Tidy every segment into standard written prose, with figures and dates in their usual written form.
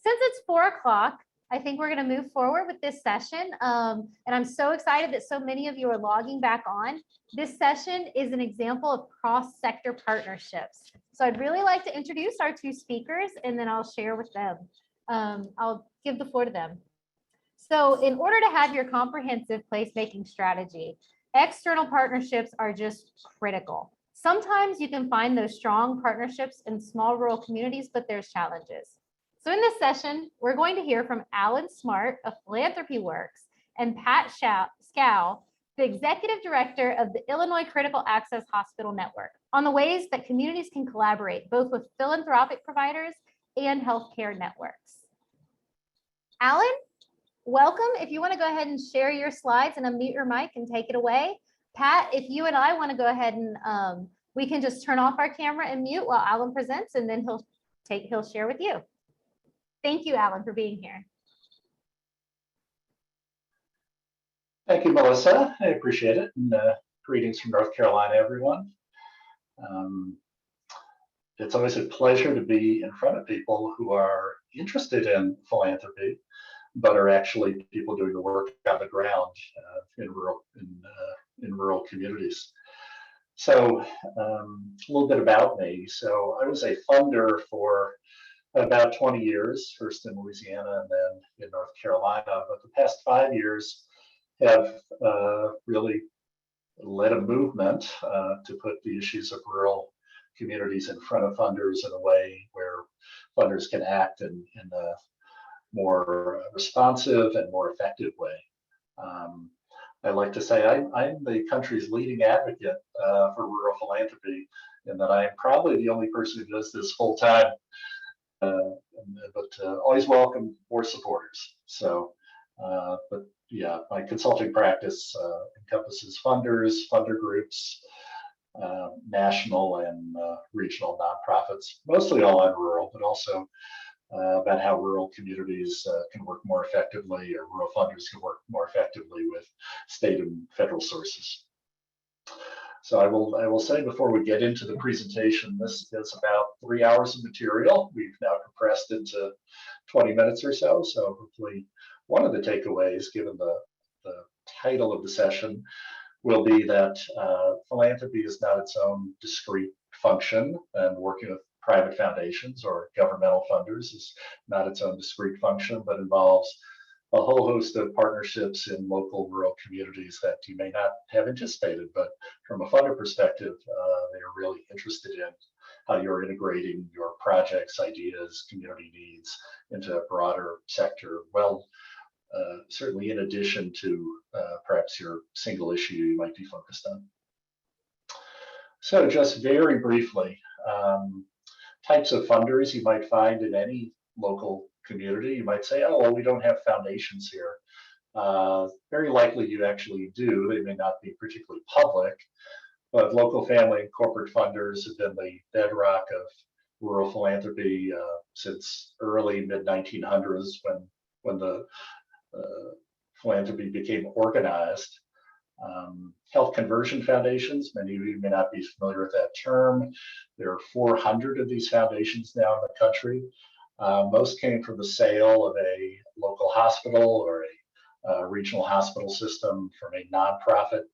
Since it's 4 o'clock, I think we're going to move forward with this session. And I'm so excited that so many of you are logging back on. This session is an example of cross-sector partnerships. So I'd really like to introduce our 2 speakers, and then I'll share with them. I'll give the floor to them. So in order to have your comprehensive placemaking strategy, external partnerships are just critical. Sometimes you can find those strong partnerships in small rural communities, but there's challenges. So in this session, we're going to hear from Alan Smart of PhilanthropywoRx and Pat Schou, the Executive Director of the Illinois Critical Access Hospital Network, on the ways that communities can collaborate both with philanthropic providers and healthcare networks. Alan, welcome. If you want to go ahead and share your slides and unmute your mic and take it away. Pat, if you and I want to go ahead and we can just turn off our camera and mute while Alan presents, and then he'll share with you. Thank you, Alan, for being here. Thank you, Melissa. I appreciate it. And greetings from North Carolina, everyone. It's always a pleasure to be in front of people who are interested in philanthropy, but are actually people doing the work on the ground in rural communities. So a little bit about me. So I was a funder for about 20 years, first in Louisiana and then in North Carolina. But the past 5 years have really led a movement to put the issues of rural communities in front of funders in a way where funders can act in a more responsive and more effective way. I like to say I'm the country's leading advocate for rural philanthropy, and that I am probably the only person who does this full time. But always welcome more supporters. So, but yeah, my consulting practice encompasses funders, funder groups, national and regional nonprofits, mostly all on rural, but also about how rural communities can work more effectively, or rural funders can work more effectively with state and federal sources. So I will say before we get into the presentation, this is about 3 hours of material. We've now compressed into 20 minutes or so. So hopefully one of the takeaways, given the title of the session, will be that philanthropy is not its own discrete function, and working with private foundations or governmental funders is not its own discrete function, but involves a whole host of partnerships in local rural communities that you may not have anticipated, but from a funder perspective, they are really interested in how you're integrating your projects, ideas, community needs into a broader sector. Well, certainly in addition to perhaps your single issue you might be focused on. So just very briefly, types of funders you might find in any local community. You might say, oh, well, we don't have foundations here. Very likely you actually do. They may not be particularly public, but local family and corporate funders have been the bedrock of rural philanthropy since early mid-1900s, when the philanthropy became organized. Health conversion foundations, many of you may not be familiar with that term. There are 400 of these foundations now in the country. Most came from the sale of a local hospital or a regional hospital system from a nonprofit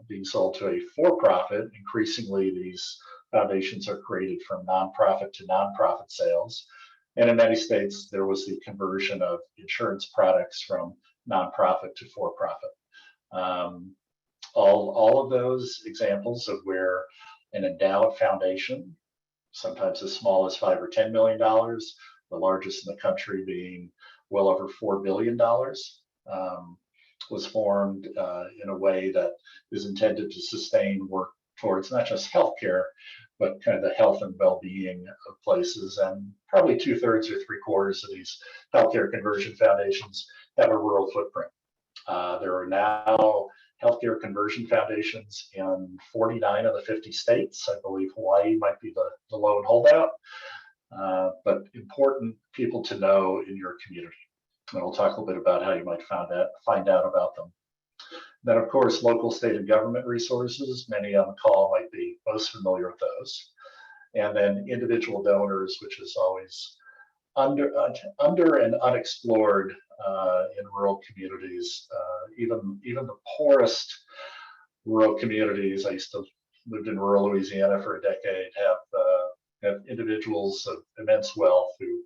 being sold to a for-profit. Increasingly, these foundations are created from nonprofit to nonprofit sales. And in many states, there was the conversion of insurance products from nonprofit to for-profit. All of those examples of where an endowed foundation, sometimes as small as $5 or $10 million, the largest in the country being well over $4 billion, was formed in a way that is intended to sustain work towards not just healthcare, but kind of the health and well-being of places. And probably 2/3 or 3/4 of these healthcare conversion foundations have a rural footprint. There are now healthcare conversion foundations in 49 of the 50 states. I believe Hawaii might be the lone holdout, but important people to know in your community. And we'll talk a little bit about how you might find out about them. Then, of course, local, state, and government resources. Many on the call might be most familiar with those. And then individual donors, which is always under and unexplored in rural communities. Even the poorest rural communities, I used to lived in rural Louisiana for a decade, have individuals of immense wealth who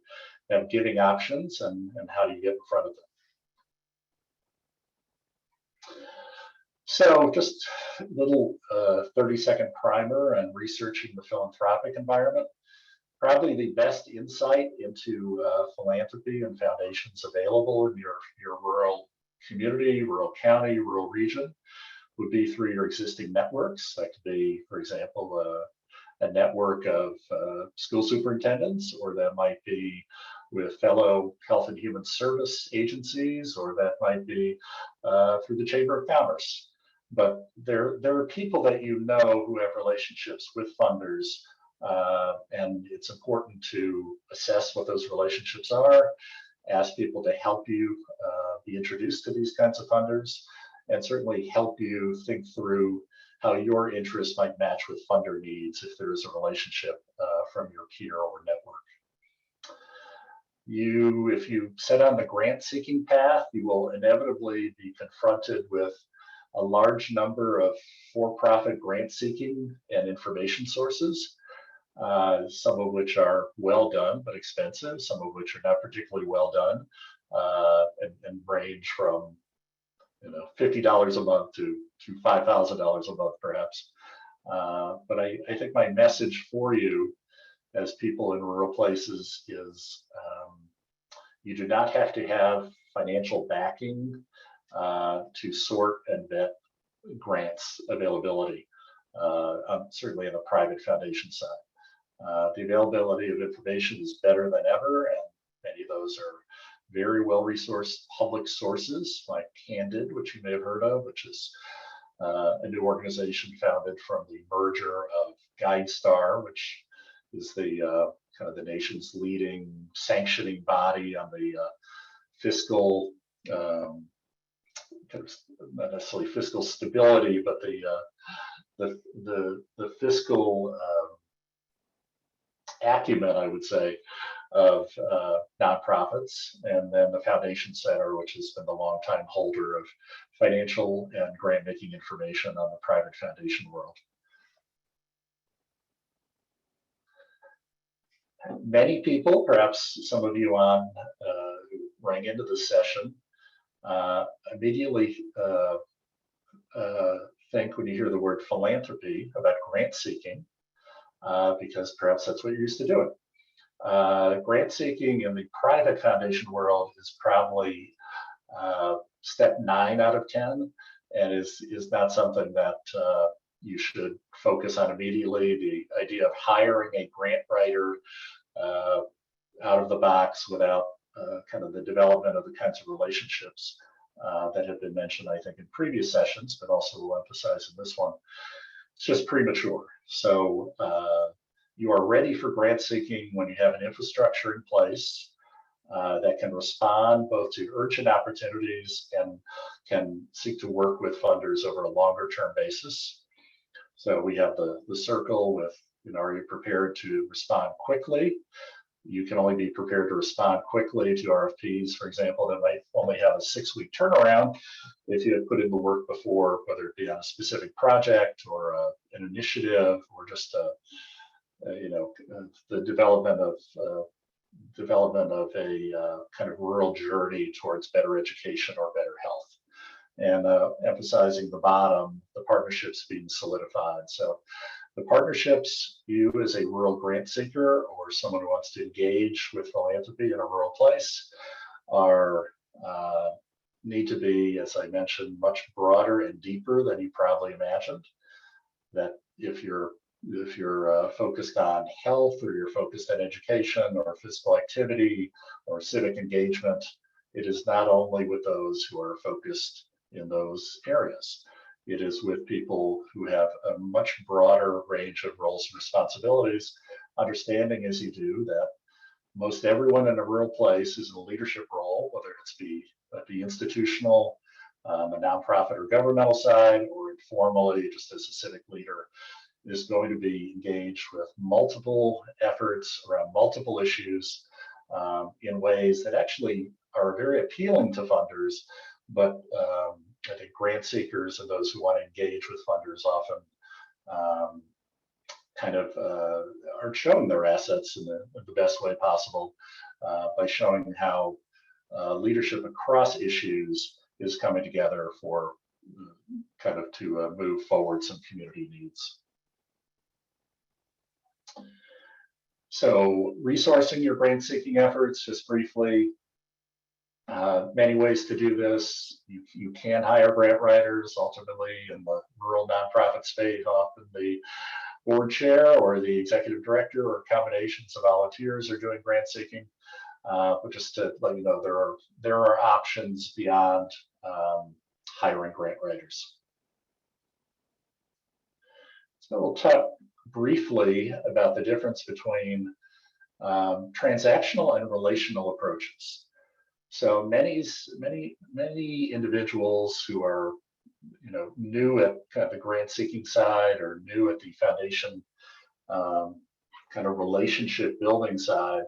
have giving options, and how do you get in front of them? So just a little 30-second primer on researching the philanthropic environment. Probably the best insight into philanthropy and foundations available in your rural community, rural county, rural region would be through your existing networks. That could be, for example, a network of school superintendents, or that might be with fellow health and human service agencies, or that might be through the Chamber of Commerce. But there are people that you know who have relationships with funders, and it's important to assess what those relationships are, ask people to help you be introduced to these kinds of funders, and certainly help you think through how your interests might match with funder needs if there is a relationship from your peer or network. If you set on the grant seeking path, you will inevitably be confronted with a large number of for-profit grant seeking and information sources, some of which are well done but expensive, some of which are not particularly well done, and range from $50 a month to $5,000 a month, perhaps. But I think my message for you as people in rural places is you do not have to have financial backing to sort and vet grants availability, certainly in the private foundation side. The availability of information is better than ever, and many of those are very well-resourced public sources like Candid, which you may have heard of, which is a new organization founded from the merger of GuideStar, which is the kind of the nation's leading sanctioning body on the fiscal, not necessarily fiscal stability, but the fiscal acumen, I would say, of nonprofits, and then the Foundation Center, which has been the longtime holder of financial and grant making information on the private foundation world. Many people, perhaps some of you on who rang into this session, immediately think when you hear the word philanthropy about grant seeking, because perhaps that's what you're used to doing. Grant seeking in the private foundation world is probably step 9 out of 10, and is not something that you should focus on immediately. The idea of hiring a grant writer out of the box without kind of the development of the kinds of relationships that have been mentioned, I think, in previous sessions, but also will emphasize in this one, it's just premature. So you are ready for grant seeking when you have an infrastructure in place that can respond both to urgent opportunities and can seek to work with funders over a longer term basis. So we have the circle with, are you prepared to respond quickly? You can only be prepared to respond quickly to RFPs, for example, that might only have a 6-week turnaround if you had put in the work before, whether it be on a specific project or an initiative, or just the development of a kind of rural journey towards better education or better health. And emphasizing the bottom, the partnerships being solidified. So the partnerships, you as a rural grant seeker or someone who wants to engage with philanthropy in a rural place, need to be, as I mentioned, much broader and deeper than you probably imagined. That if you're focused on health, or you're focused on education or physical activity or civic engagement, it is not only with those who are focused in those areas. It is with people who have a much broader range of roles and responsibilities, understanding as you do that most everyone in a rural place is in a leadership role, whether it's be institutional, a nonprofit or governmental side, or informally just as a civic leader, is going to be engaged with multiple efforts around multiple issues in ways that actually are very appealing to funders, but I think grant seekers and those who want to engage with funders often are shown their assets in the best way possible by showing how leadership across issues is coming together for to move forward some community needs. So resourcing your grant seeking efforts, just briefly, many ways to do this. You can hire grant writers. Ultimately, in the rural nonprofit space, often the board chair or the executive director or combinations of volunteers are doing grant seeking. But just to let you know, there are options beyond hiring grant writers. So we'll talk briefly about the difference between transactional and relational approaches. So many individuals who are new at kind of the grant seeking side or new at the foundation kind of relationship building side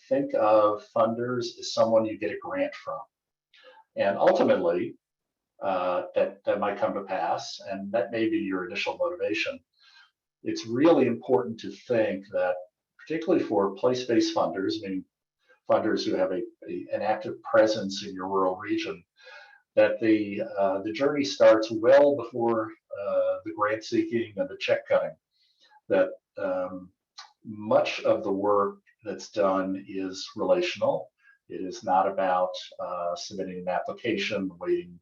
think of funders as someone you get a grant from, and ultimately that might come to pass, and that may be your initial motivation. It's really important to think that, particularly for place-based funders, meaning funders who have an active presence in your rural region, that the journey starts well before the grant seeking and the check cutting. That much of the work that's done is relational. It is not about submitting an application, waiting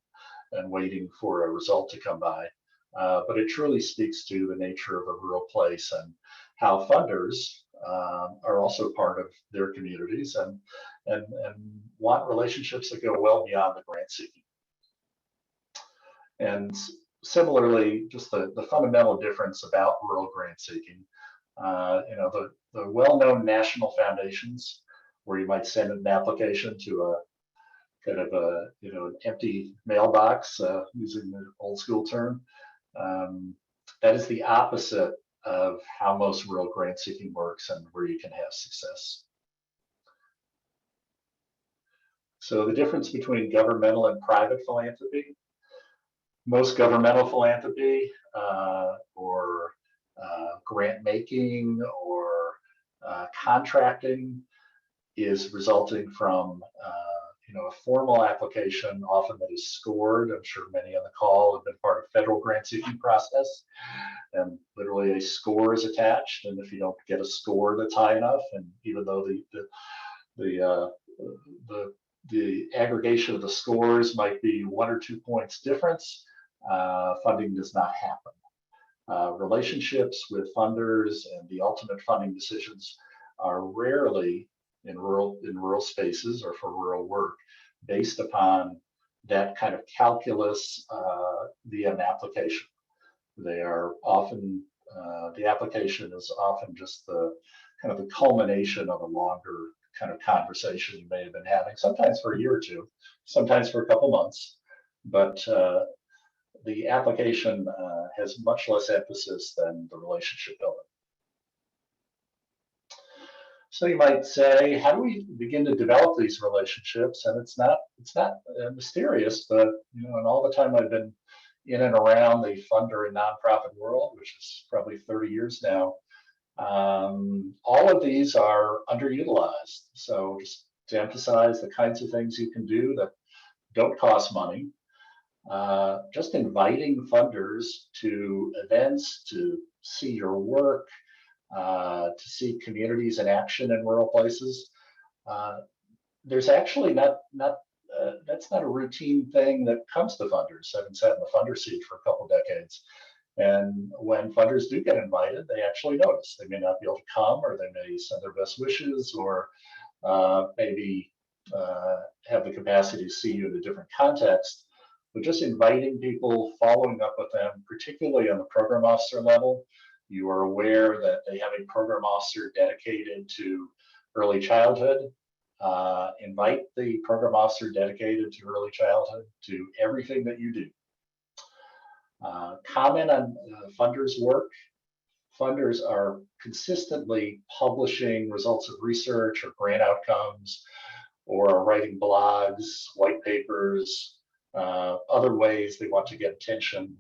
for a result to come by, but it truly speaks to the nature of a rural place and how funders are also part of their communities and want relationships that go well beyond the grant seeking. And similarly, just the fundamental difference about rural grant seeking, the well-known national foundations where you might send an application to a kind of an empty mailbox, using the old school term, that is the opposite of how most rural grant seeking works and where you can have success. So the difference between governmental and private philanthropy: most governmental philanthropy or grant making or contracting is resulting from a formal application, often that is scored. I'm sure many on the call have been part of federal grant seeking process, and literally a score is attached. And if you don't get a score that's high enough, and even though the aggregation of the scores might be 1 or 2 points difference, funding does not happen. Relationships with funders and the ultimate funding decisions are rarely in rural spaces or for rural work based upon that kind of calculus via an application. They are often the application is often just the kind of the culmination of a longer kind of conversation you may have been having, sometimes for a year or two, sometimes for a couple months, but the application has much less emphasis than the relationship building. So you might say, how do we begin to develop these relationships? And it's not mysterious, but in all the time I've been in and around the funder and nonprofit world, which is probably 30 years now, all of these are underutilized. So just to emphasize the kinds of things you can do that don't cost money, just inviting funders to events, to see your work, to see communities in action in rural places. There's actually that's not a routine thing that comes to funders. I've been sat in the funder seat for a couple decades. And when funders do get invited, they actually notice. They may not be able to come, or they may send their best wishes, or maybe have the capacity to see you in a different context. But just inviting people, following up with them, particularly on the program officer level. You are aware that they have a program officer dedicated to early childhood. Invite the program officer dedicated to early childhood to everything that you do. Comment on funders' work. funders are consistently publishing results of research or grant outcomes, or are writing blogs, white papers, other ways they want to get attention,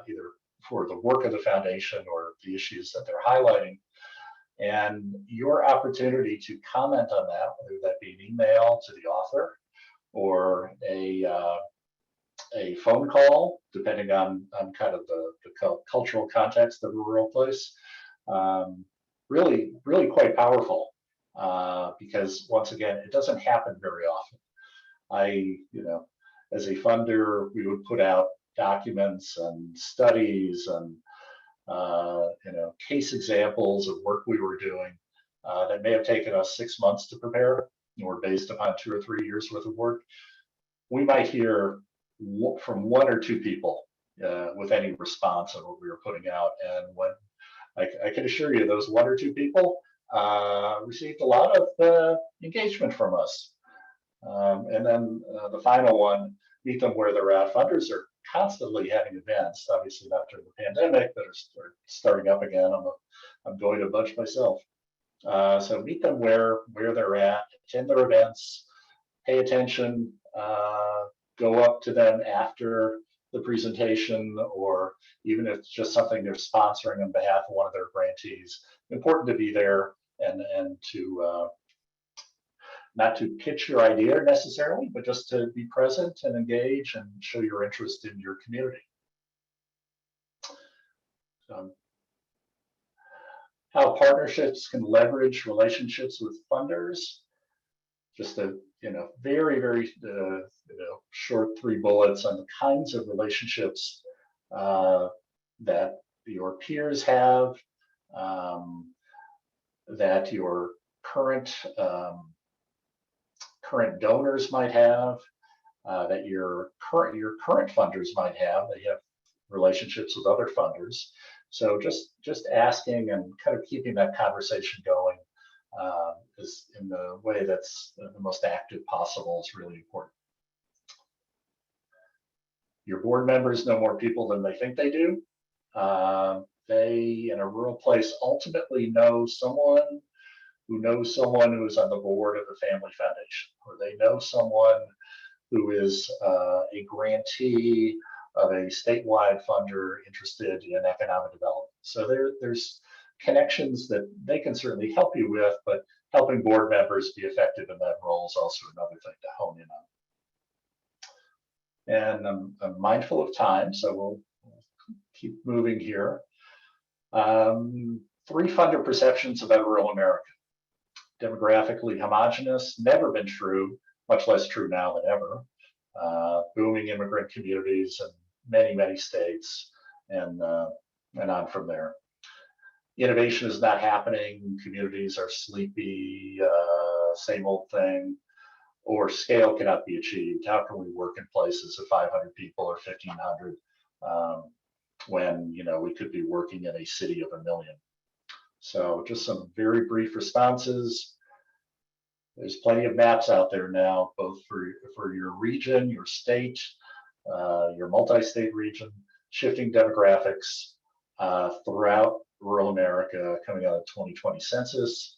either for the work of the foundation or the issues that they're highlighting. And your opportunity to comment on that, whether that be an email to the author or a phone call, depending on kind of the cultural context of a rural place, really quite powerful, because once again, it doesn't happen very often. As a funder, we would put out documents and studies and case examples of work we were doing that may have taken us 6 months to prepare, or based upon 2 or 3 years worth of work. We might hear from 1 or 2 people with any response on what we were putting out. And when I can assure you, those 1 or 2 people received a lot of engagement from us. And then the final one, meet them where they're at. Funders are constantly having events, obviously not during the pandemic, that are starting up again. I'm going to a bunch myself. So meet them where they're at, attend their events, pay attention, go up to them after the presentation, or even if it's just something they're sponsoring on behalf of one of their grantees. Important to be there and to not to pitch your idea necessarily, but just to be present and engage and show your interest in your community. How partnerships can leverage relationships with funders. Just a very short 3 bullets on the kinds of relationships that your peers have, that your current donors might have, that your current funders might have. They have relationships with other funders. So just asking and kind of keeping that conversation going is in the way that's the most active possible is really important. Your board members know more people than they think they do. They, in a rural place, ultimately know someone who knows someone who is on the board of a family foundation, or they know someone who is a grantee of a statewide funder interested in economic development. So there's connections that they can certainly help you with, but helping board members be effective in that role is also another thing to hone in on. And I'm mindful of time, so we'll keep moving here. 3 funder perceptions about rural America. Demographically homogenous, never been true, much less true now than ever. Booming immigrant communities in many states, and on from there. Innovation is not happening. Communities are sleepy, same old thing, or scale cannot be achieved. How can we work in places of 500 people or 1,500 when we could be working in a city of 1 million? So just some very brief responses. There's plenty of maps out there now, both for your region, your state, your multi-state region, shifting demographics throughout rural America coming out of 2020 census.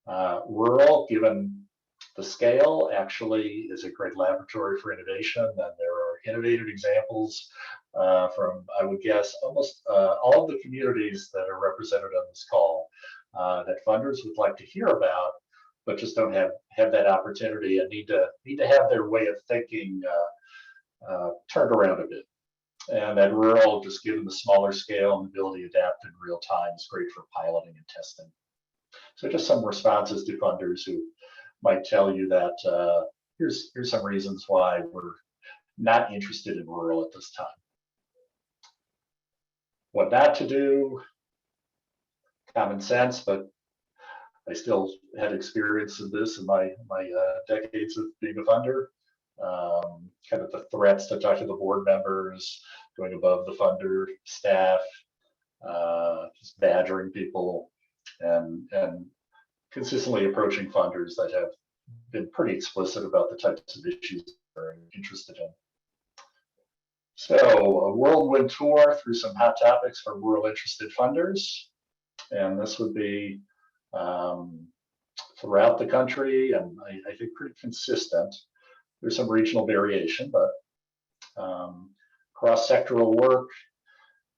Rural, given the scale, actually is a great laboratory for innovation, and there are innovative examples from, I would guess, almost all of the communities that are represented on this call that funders would like to hear about, but just don't have that opportunity and need to have their way of thinking turned around a bit. And that rural, just given the smaller scale and the ability to adapt in real time, is great for piloting and testing. So just some responses to funders who might tell you that here's some reasons why we're not interested in rural at this time. What not to do, common sense, but I still had experience in this in my decades of being a funder. Kind of the threats to talk to the board members, going above the funder staff, just badgering people, and consistently approaching funders that have been pretty explicit about the types of issues they're interested in. So a whirlwind tour through some hot topics for rural interested funders. And this would be throughout the country, and I think pretty consistent. There's some regional variation, but cross-sectoral work.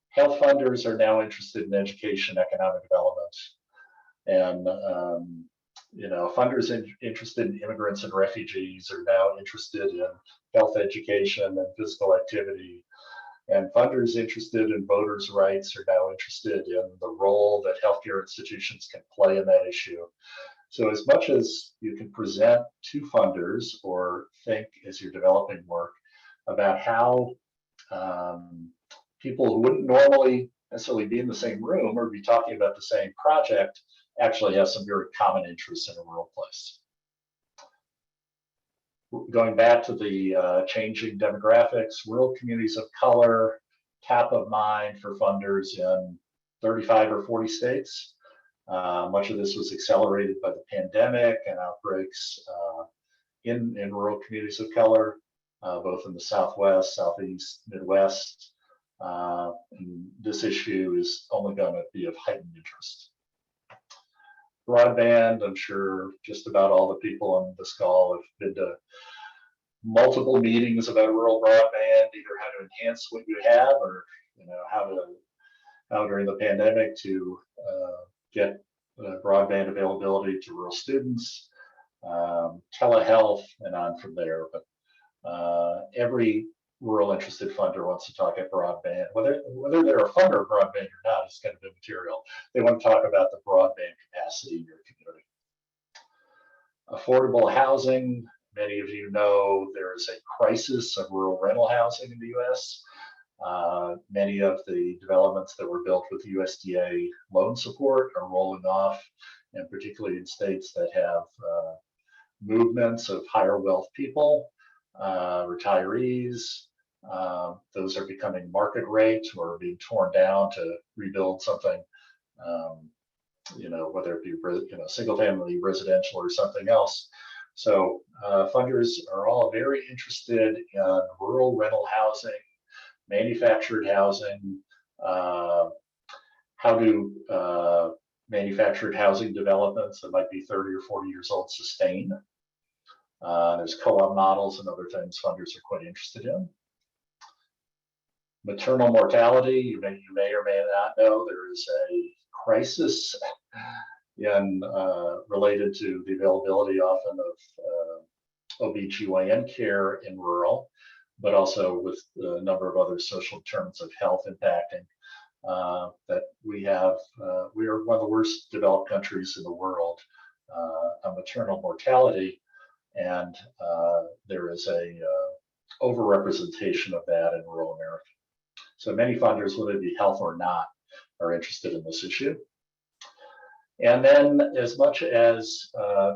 Health funders are now interested in education, economic development, and funders interested in immigrants and refugees are now interested in health education and physical activity. And funders interested in voters' rights are now interested in the role that healthcare institutions can play in that issue. So as much as you can present to funders or think as you're developing work about how people who wouldn't normally necessarily be in the same room or be talking about the same project actually have some very common interests in a rural place. Going back to the changing demographics, rural communities of color, top of mind for funders in 35 or 40 states. Much of this was accelerated by the pandemic and outbreaks in rural communities of color, both in the Southwest, Southeast, Midwest. And this issue is only going to be of heightened interest. Broadband, I'm sure just about all the people on this call have been to multiple meetings about rural broadband, either how to enhance what you have or how during the pandemic to get broadband availability to rural students, telehealth, and on from there. But every rural interested funder wants to talk at broadband, whether they're a funder of broadband or not is kind of immaterial. They want to talk about the broadband capacity in your community. Affordable housing. Many of you know there is a crisis of rural rental housing in the U.S. Many of the developments that were built with USDA loan support are rolling off, and particularly in states that have movements of higher wealth people, retirees. Those are becoming market rate or being torn down to rebuild something, whether it be single family residential or something else. So funders are all very interested in rural rental housing, manufactured housing. How do manufactured housing developments that might be 30 or 40 years old sustain? There's co-op models and other things funders are quite interested in. Maternal mortality, you may or may not know there is a crisis related to the availability often of OB/GYN care in rural, but also with a number of other social determinants of health impacting that we have. We are one of the worst developed countries in the world on maternal mortality, and there is a overrepresentation of that in rural America. So many funders, whether they be health or not, are interested in this issue. And then as much as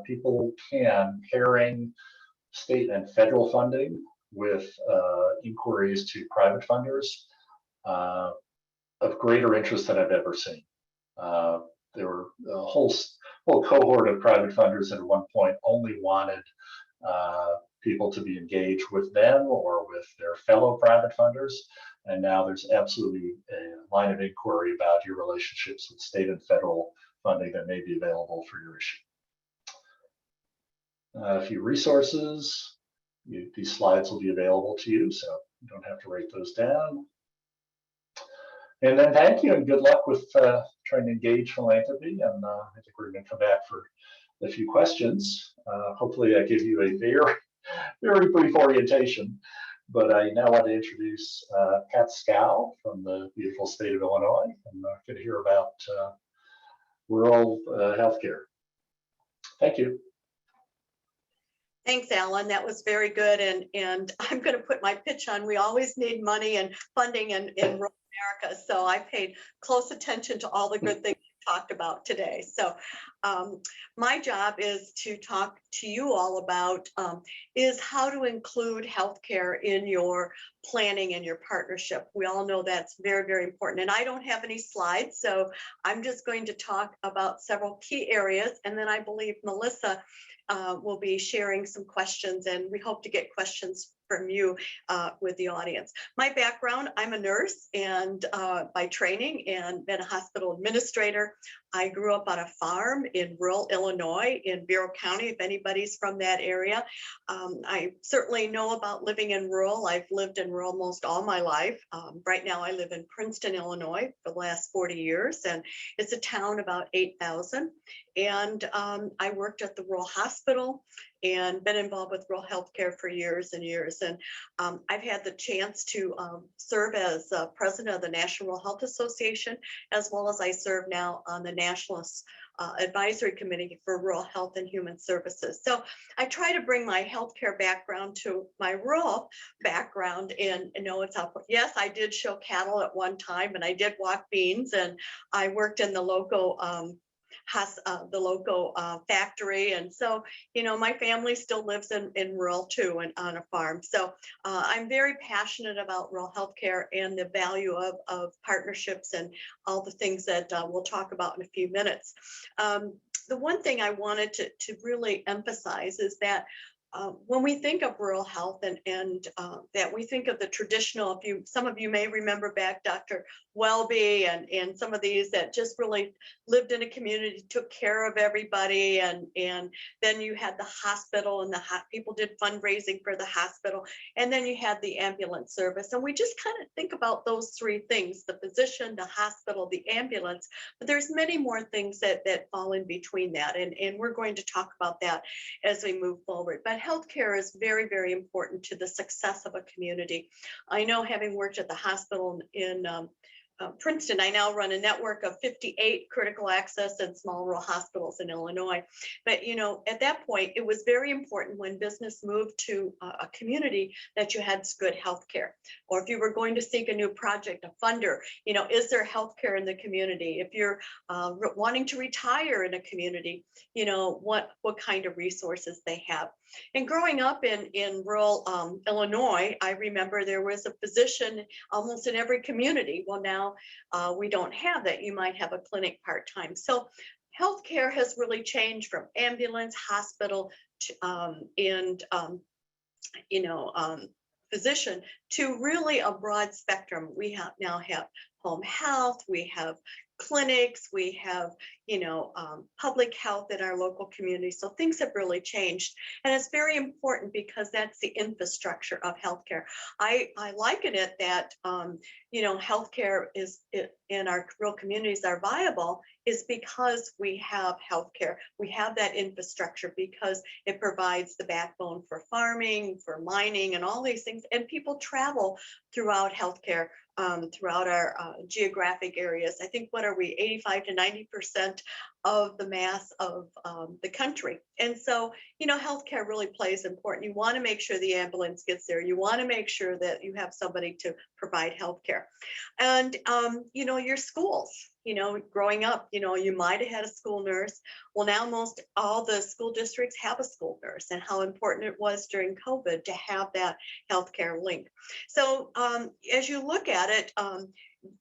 people can, pairing state and federal funding with inquiries to private funders of greater interest than I've ever seen. There were a whole cohort of private funders at one point only wanted people to be engaged with them or with their fellow private funders. And now there's absolutely a line of inquiry about your relationships with state and federal funding that may be available for your issue. A few resources. These slides will be available to you, so you don't have to write those down. And then thank you and good luck with trying to engage philanthropy. And I think we're going to come back for a few questions. Hopefully I give you a very, very brief orientation. But I now want to introduce Pat Schou from the beautiful state of Illinois. I'm going to hear about rural healthcare. Thank you. Thanks, Alan. That was very good. And I'm going to put my pitch on. We always need money and funding in rural America. So I paid close attention to all the good things we talked about today. So my job is to talk to you all about is how to include healthcare in your planning and your partnership. We all know that's very, very important. And I don't have any slides, so I'm just going to talk about several key areas. And then I believe Melissa will be sharing some questions, and we hope to get questions from you with the audience. My background, I'm a nurse and by training, and been a hospital administrator. I grew up on a farm in rural Illinois in Bureau County, if anybody's from that area. I certainly know about living in rural. I've lived in rural most all my life. Right now I live in Princeton, Illinois for the last 40 years, and it's a town about 8,000. And I worked at the rural hospital and been involved with rural healthcare for years and years. And I've had the chance to serve as president of the National Rural Health Association, as well as I serve now on the National Advisory Committee for Rural Health and Human Services. So I try to bring my healthcare background to my rural background and know it's up. Yes, I did show cattle at one time, and I did walk beans, and I worked in the local factory. And so, you know, my family still lives in rural too, and on a farm. So I'm very passionate about rural healthcare and the value of partnerships and all the things that we'll talk about in a few minutes. The one thing I wanted to really emphasize is that when we think of rural health and that we think of the traditional, some of you may remember back Dr. Welby and some of these that just really lived in a community, took care of everybody. And then you had the hospital, and people did fundraising for the hospital. And then you had the ambulance service. And we just kind of think about those three things: the physician, the hospital, the ambulance. But there's many more things that fall in between that. And we're going to talk about that as we move forward. But healthcare is very, very important to the success of a community. I know, having worked at the hospital in Princeton, I now run a network of 58 critical access and small rural hospitals in Illinois. But, you know, at that point, it was very important when business moved to a community that you had good health care. Or if you were going to seek a new project, a funder, you know, is there health care in the community? If you're wanting to retire in a community, you know, what kind of resources they have. And growing up in rural Illinois, I remember there was a physician almost in every community. Well, now we don't have that. You might have a clinic part-time. So healthcare has really changed from ambulance, hospital, to, physician, to really a broad spectrum. We now have home health, we have clinics, we have, public health in our local community. So things have really changed. And it's very important because that's the infrastructure of healthcare. I liken it that, healthcare is in our rural communities are viable is because we have healthcare. We have that infrastructure because it provides the backbone for farming, for mining, and all these things. And people travel throughout healthcare, throughout our geographic areas. I think, what are we, 85 to 90% of the mass of the country. And so, healthcare really plays important. You want to make sure the ambulance gets there. You want to make sure that you have somebody to provide healthcare. And, your schools, growing up, you might have had a school nurse. Well, now most all the school districts have a school nurse, and how important it was during COVID to have that healthcare link. So as you look at it,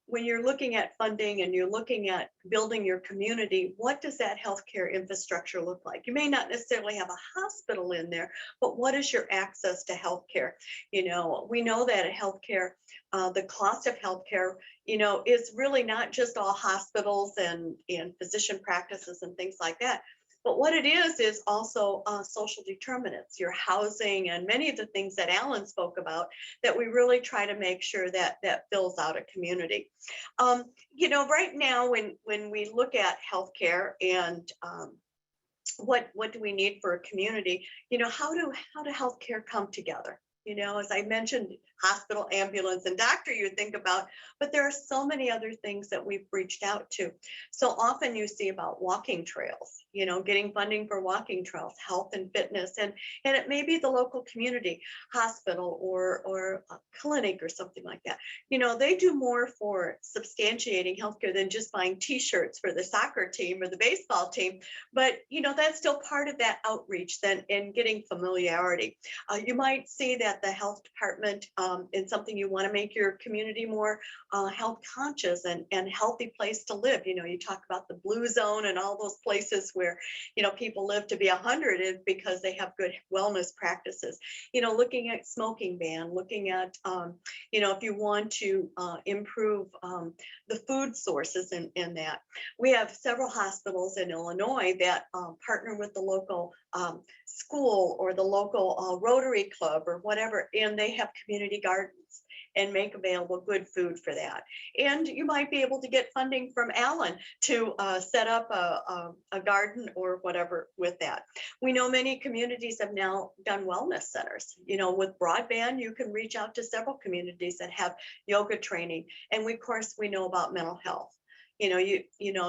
when you're looking at funding and you're looking at building your community, what does that healthcare infrastructure look like? You may not necessarily have a hospital in there, but what is your access to healthcare? We know that healthcare, the cost of healthcare, is really not just all hospitals and physician practices and things like that. But what it is also social determinants, your housing, and many of the things that Alan spoke about that we really try to make sure that fills out a community. Right now, when we look at healthcare and what do we need for a community, how do healthcare come together? As I mentioned, hospital, ambulance, and doctor you think about, but there are so many other things that we've reached out to. So often you see about walking trails, getting funding for walking trails, health and fitness, and it may be the local community hospital or a clinic or something like that. They do more for substantiating healthcare than just buying t-shirts for the soccer team or the baseball team. But, that's still part of that outreach then in getting familiarity. You might see that the health department is something you want to make your community more health conscious and healthy place to live. You talk about the blue zone and all those places where, people live to be 100 is because they have good wellness practices. Looking at smoking ban, looking at, if you want to improve the food sources in that. We have several hospitals in Illinois that partner with the local school or the local Rotary Club or whatever, and they have community gardens and make available good food for that. And you might be able to get funding from Allen to set up a garden or whatever with that. We know many communities have now done wellness centers. With broadband, you can reach out to several communities that have yoga training. And of course, we know about mental health.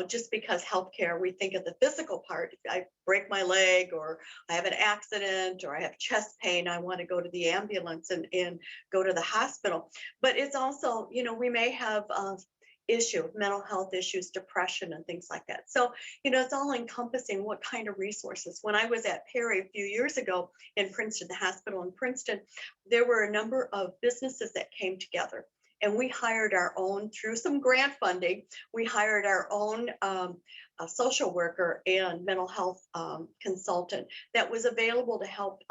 Just because healthcare, we think of the physical part. If I break my leg or I have an accident or I have chest pain, I want to go to the ambulance and go to the hospital. But it's also, we may have mental health issues, depression and things like that. So, it's all encompassing what kind of resources. When I was at Perry a few years ago in Princeton, the hospital in Princeton, there were a number of businesses that came together. And we hired our own, through some grant funding, we hired our own social worker and mental health consultant that was available to help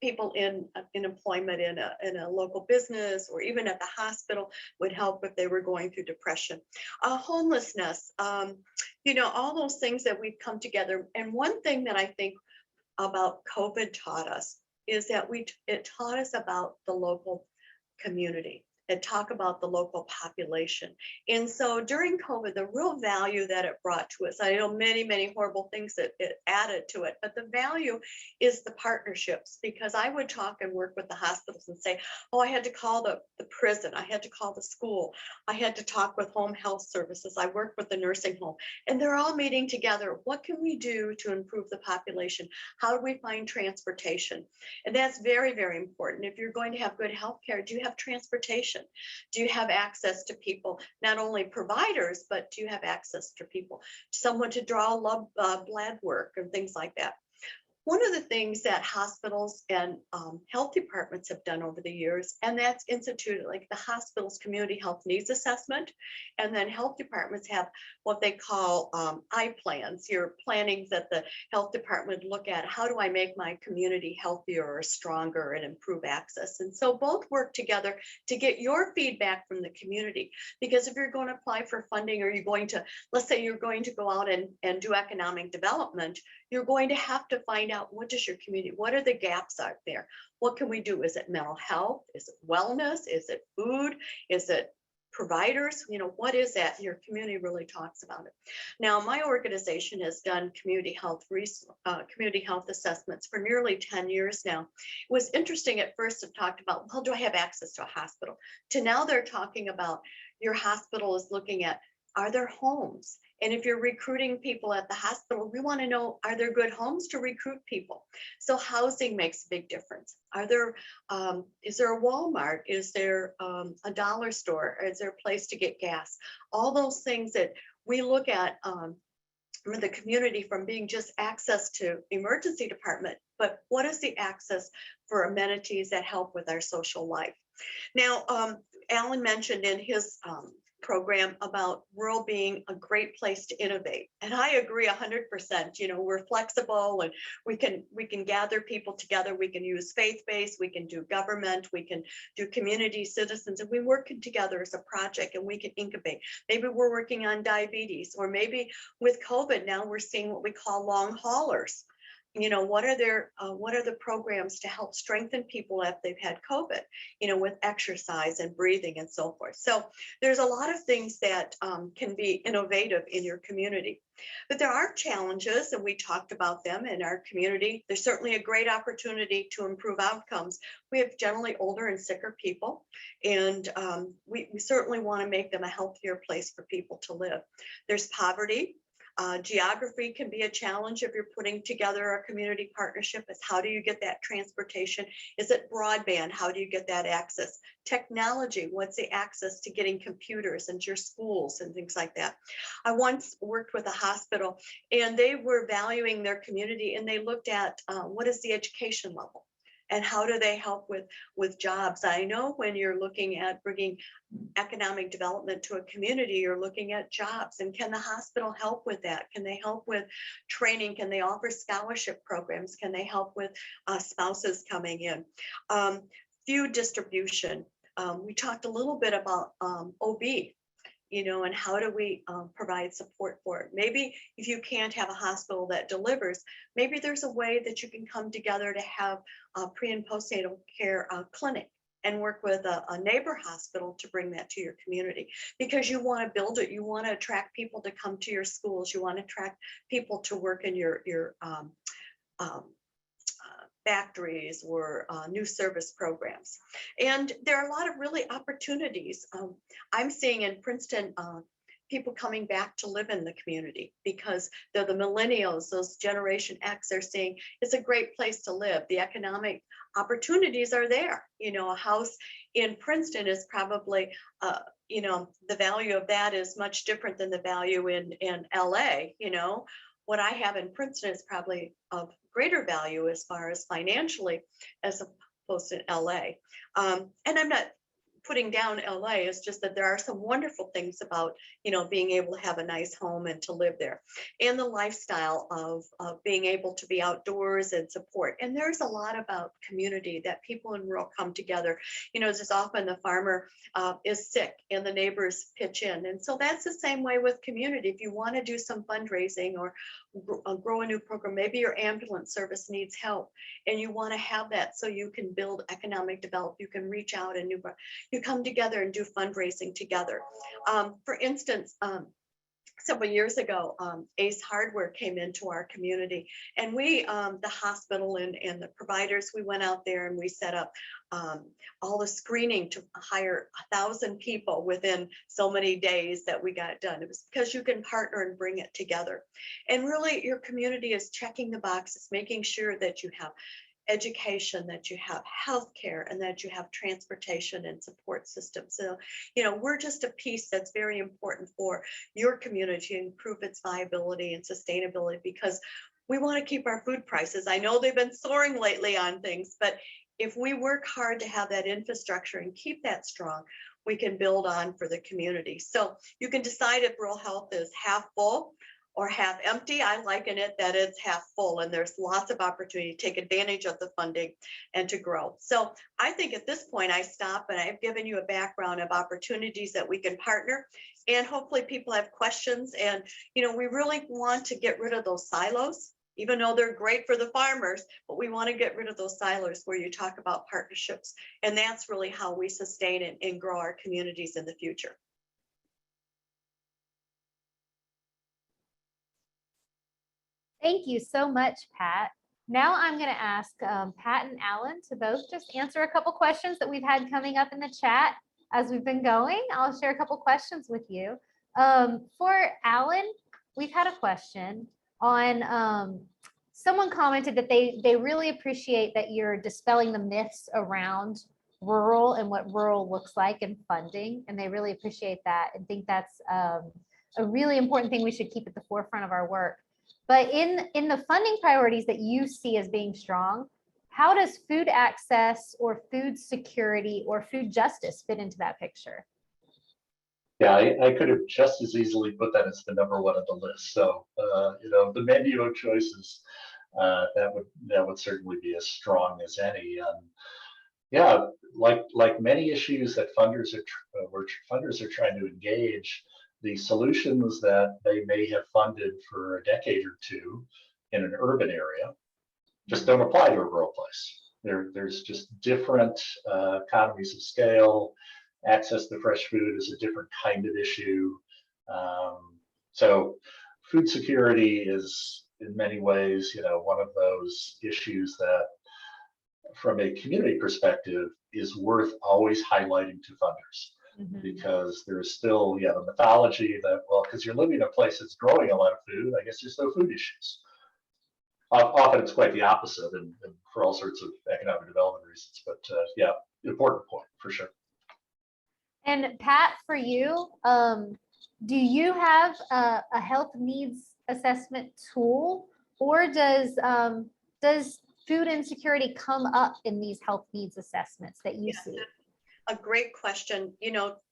people in employment in a local business or even at the hospital, would help if they were going through depression. Homelessness, all those things that we've come together. And one thing that I think about COVID taught us is that it taught us about the local community and talk about the local population. And so during COVID, the real value that it brought to us, I know many, many horrible things that it added to it, but the value is the partnerships, because I would talk and work with the hospitals and say, oh, I had to call the prison, I had to call the school, I had to talk with home health services, I work with the nursing home, and they're all meeting together. What can we do to improve the population? How do we find transportation? And that's very, very important. If you're going to have good health care, do you have transportation? Do you have access to people, not only providers, but do you have access to people, someone to draw blood work and things like that? One of the things that hospitals and health departments have done over the years, and that's instituted, like the hospital's community health needs assessment, and then health departments have what they call I-plans, your plannings that the health department look at. How do I make my community healthier or stronger and improve access? And so both work together to get your feedback from the community. Because if you're going to apply for funding, or you're going to, let's say you're going to go out and do economic development, you're going to have to find out, what does your community, what are the gaps out there? What can we do? Is it mental health? Is it wellness? Is it food? Is it providers? What is that? Your community really talks about it. Now, my organization has done community health assessments for nearly 10 years now. It was interesting at first to talk about, well, do I have access to a hospital? To now they're talking about your hospital is looking at, are there homes? And if you're recruiting people at the hospital, we want to know, are there good homes to recruit people? So housing makes a big difference. Is there a Walmart? Is there a dollar store? Is there a place to get gas? All those things that we look at the community, from being just access to emergency department, but what is the access for amenities that help with our social life? Now, Alan mentioned in his program about rural being a great place to innovate, and I agree 100%. We're flexible, and we can gather people together. We can use faith-based, we can do government, we can do community citizens, and we work together as a project, and we can incubate. Maybe we're working on diabetes, or maybe with COVID now we're seeing what we call long haulers. What are the programs to help strengthen people if they've had COVID, with exercise and breathing and so forth. So there's a lot of things that can be innovative in your community. But there are challenges, and we talked about them in our community. There's certainly a great opportunity to improve outcomes. We have generally older and sicker people, and we certainly want to make them a healthier place for people to live. There's poverty. Geography can be a challenge if you're putting together a community partnership. Is how do you get that transportation? Is it broadband? How do you get that access? Technology, what's the access to getting computers into your schools and things like that? I once worked with a hospital, and they were valuing their community, and they looked at what is the education level? And how do they help with jobs? I know when you're looking at bringing economic development to a community, you're looking at jobs, and can the hospital help with that? Can they help with training? Can they offer scholarship programs? Can they help with spouses coming in? Food distribution. We talked a little bit about OB, and how do we provide support for it? Maybe if you can't have a hospital that delivers, maybe there's a way that you can come together to have a pre and postnatal care clinic and work with a neighbor hospital to bring that to your community, because you want to build it. You want to attract people to come to your schools. You want to attract people to work in your factories or new service programs. And there are a lot of really opportunities. I'm seeing in Princeton, people coming back to live in the community because they're the millennials, those Generation X are saying it's a great place to live. The economic opportunities are there. A house in Princeton is probably, the value of that is much different than the value in LA. What I have in Princeton is probably of greater value as far as financially as opposed to LA. And I'm not putting down LA, it's just that there are some wonderful things about, being able to have a nice home and to live there, and the lifestyle of being able to be outdoors and support. And there's a lot about community that people in rural come together. Just often the farmer is sick and the neighbors pitch in. And so that's the same way with community. If you want to do some fundraising or grow a new program, maybe your ambulance service needs help and you want to have that so you can build economic development, you can reach out and you come together and do fundraising together. For instance, several years ago, Ace Hardware came into our community, and we, the hospital and the providers, we went out there and we set up all the screening to hire 1,000 people within so many days that we got done. It was because you can partner and bring it together. And really, your community is checking the boxes, making sure that you have education, that you have healthcare, and that you have transportation and support systems. So, we're just a piece that's very important for your community to improve its viability and sustainability, because we want to keep our food prices. I know they've been soaring lately on things, but if we work hard to have that infrastructure and keep that strong, we can build on for the community. So you can decide if rural health is half full or half empty. I liken it that it's half full, and there's lots of opportunity to take advantage of the funding and to grow. So I think at this point I stop, and I've given you a background of opportunities that we can partner, and hopefully people have questions. And we really want to get rid of those silos, even though they're great for the farmers, but we want to get rid of those silos where you talk about partnerships. And that's really how we sustain and grow our communities in the future. Thank you so much, Pat. Now I'm going to ask Pat and Alan to both just answer a couple questions that we've had coming up in the chat as we've been going. I'll share a couple questions with you. For Alan, we've had a question on someone commented that they really appreciate that you're dispelling the myths around rural and what rural looks like and funding, and they really appreciate that and think that's a really important thing we should keep at the forefront of our work. But in the funding priorities that you see as being strong, how does food access or food security or food justice fit into that picture? Yeah, I could have just as easily put that as the number one on the list. So, the menu of choices, that would certainly be as strong as any. Yeah, like many issues that funders are trying to engage, the solutions that they may have funded for a decade or two in an urban area just don't apply to a rural place. There's just different economies of scale. Access to fresh food is a different kind of issue. So food security is in many ways, one of those issues that from a community perspective is worth always highlighting to funders. Mm-hmm. Because there's still, the mythology that, well, because you're living in a place that's growing a lot of food, I guess there's no food issues. Often it's quite the opposite, and for all sorts of economic development reasons. But important point for sure. And Pat, for you, do you have a health needs assessment tool, or does food insecurity come up in these health needs assessments that you Yes, see? a great question.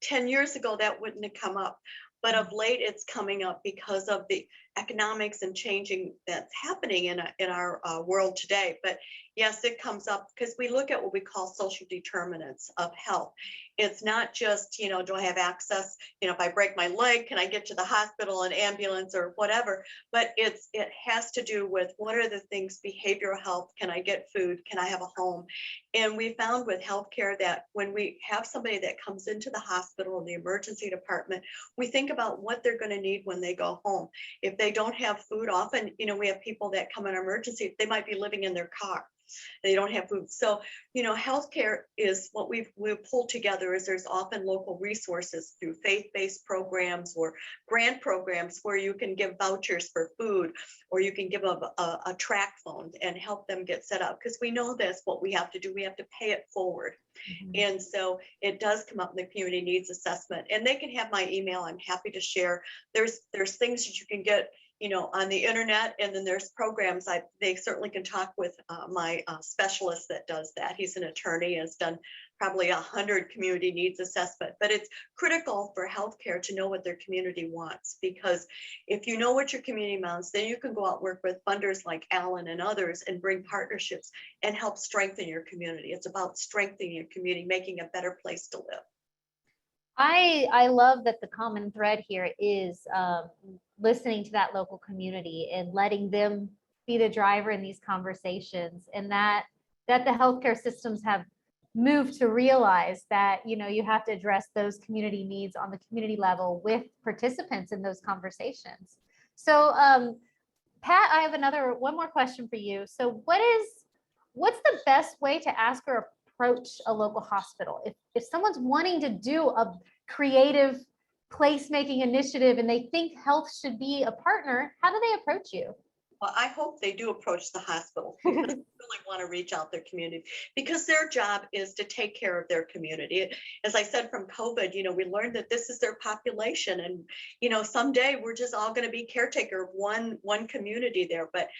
10 years ago, that wouldn't have come up. But of late, it's coming up because of the economics and changing that's happening in our world today. But yes, it comes up because we look at what we call social determinants of health. It's not just, do I have access? If I break my leg, can I get to the hospital, an ambulance, or whatever? But it has to do with what are the things, behavioral health, can I get food? Can I have a home? And we found with healthcare that when we have somebody that comes into the hospital, the emergency department, we think about what they're going to need when they go home. If they don't have food, often, we have people that come in emergency, they might be living in their car. They don't have food. So, healthcare is what we've pulled together is there's often local resources through faith-based programs or grant programs where you can give vouchers for food, or you can give a track phone and help them get set up. Because we know that's what we have to do. We have to pay it forward. And so it does come up in the community needs assessment, and they can have my email. I'm happy to share. There's things that you can get, on the internet, and then there's programs. They certainly can talk with my specialist that does that. He's an attorney and has done probably 100 community needs assessment. But it's critical for healthcare to know what their community wants, because if you know what your community wants, then you can go out and work with funders like Alan and others and bring partnerships and help strengthen your community. It's about strengthening your community, making a better place to live. I love that the common thread here is listening to that local community and letting them be the driver in these conversations, and that the healthcare systems have moved to realize that, you have to address those community needs on the community level with participants in those conversations. So Pat, I have one more question for you. So what's the best way to ask or approach a local hospital? If someone's wanting to do a creative placemaking initiative and they think health should be a partner, how do they approach you? Well, I hope they do approach the hospital, because they really want to reach out their community, because their job is to take care of their community. As I said, from COVID, we learned that this is their population, and someday we're just all going to be caretaker of one community there. But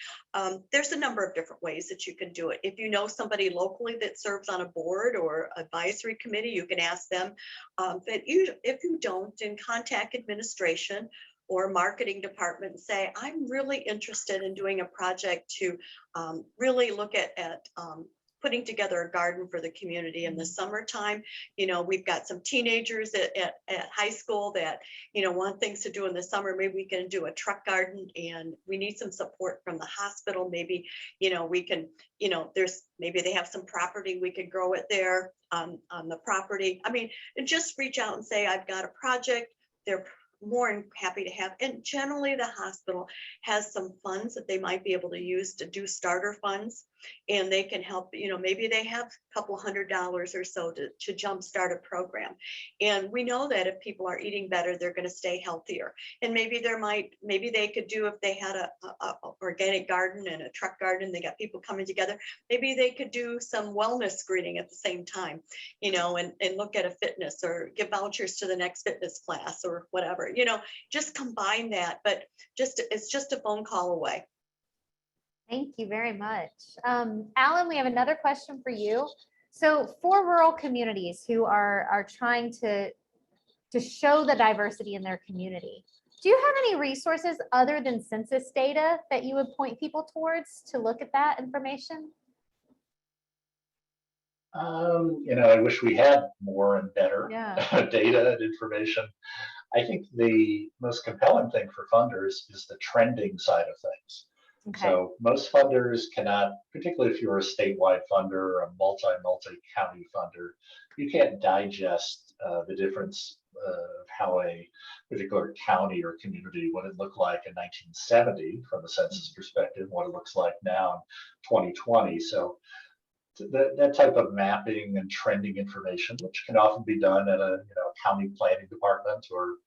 there's a number of different ways that you can do it. If you know somebody locally that serves on a board or advisory committee, you can ask them. But if you don't, then contact administration or marketing department and say, I'm really interested in doing a project to really look at putting together a garden for the community in the summertime. We've got some teenagers at high school that, want things to do in the summer. Maybe we can do a truck garden, and we need some support from the hospital. Maybe, we can, maybe they have some property, we could grow it there on the property. I mean, and just reach out and say, I've got a project. They're more than happy to have. And generally the hospital has some funds that they might be able to use to do starter funds, and they can help, maybe they have a couple $100 or so to jumpstart a program. And we know that if people are eating better, they're going to stay healthier. And maybe they could do, if they had a organic garden and a truck garden, they got people coming together, maybe they could do some wellness screening at the same time, and look at a fitness or give vouchers to the next fitness class or whatever, just combine that. But it's just a phone call away. Thank you very much. Alan, we have another question for you. So for rural communities who are trying to show the diversity in their community, do you have any resources other than census data that you would point people towards to look at that information? I wish we had more and better data and information. I think the most compelling thing for funders is the trending side of things. Okay. So most funders cannot, particularly if you're a statewide funder or a multi-county funder, you can't digest the difference of how a particular county or community, what it looked like in 1970 from a census perspective, what it looks like now in 2020. So that type of mapping and trending information, which can often be done at a county planning department, or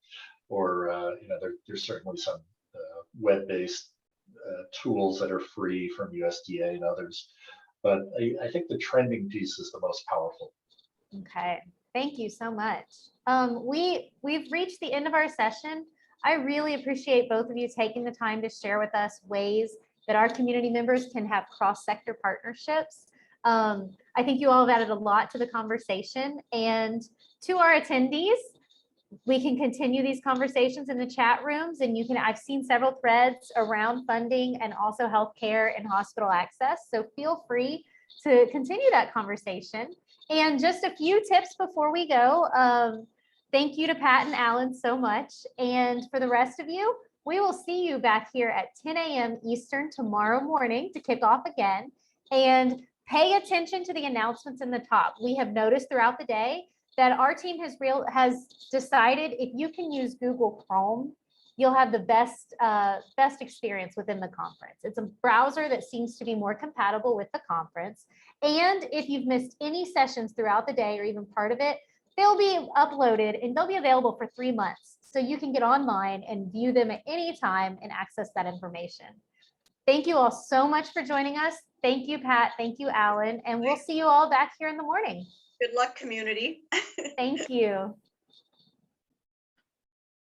there's certainly some web-based tools that are free from USDA and others. But I think the trending piece is the most powerful. Okay, thank you so much. We've reached the end of our session. I really appreciate both of you taking the time to share with us ways that our community members can have cross-sector partnerships. I think you all have added a lot to the conversation, and to our attendees, we can continue these conversations in the chat rooms, and I've seen several threads around funding and also healthcare and hospital access. So feel free to continue that conversation. And just a few tips before we go. Thank you to Pat and Alan so much. And for the rest of you, we will see you back here at 10 a.m. Eastern tomorrow morning to kick off again. And pay attention to the announcements in the top. We have noticed throughout the day that our team has decided if you can use Google Chrome, you'll have the best experience within the conference. It's a browser that seems to be more compatible with the conference. And if you've missed any sessions throughout the day or even part of it, they'll be uploaded and they'll be available for 3 months. So you can get online and view them at any time and access that information. Thank you all so much for joining us. Thank you, Pat. Thank you, Alan. And we'll see you all back here in the morning. Good luck, community. Thank you.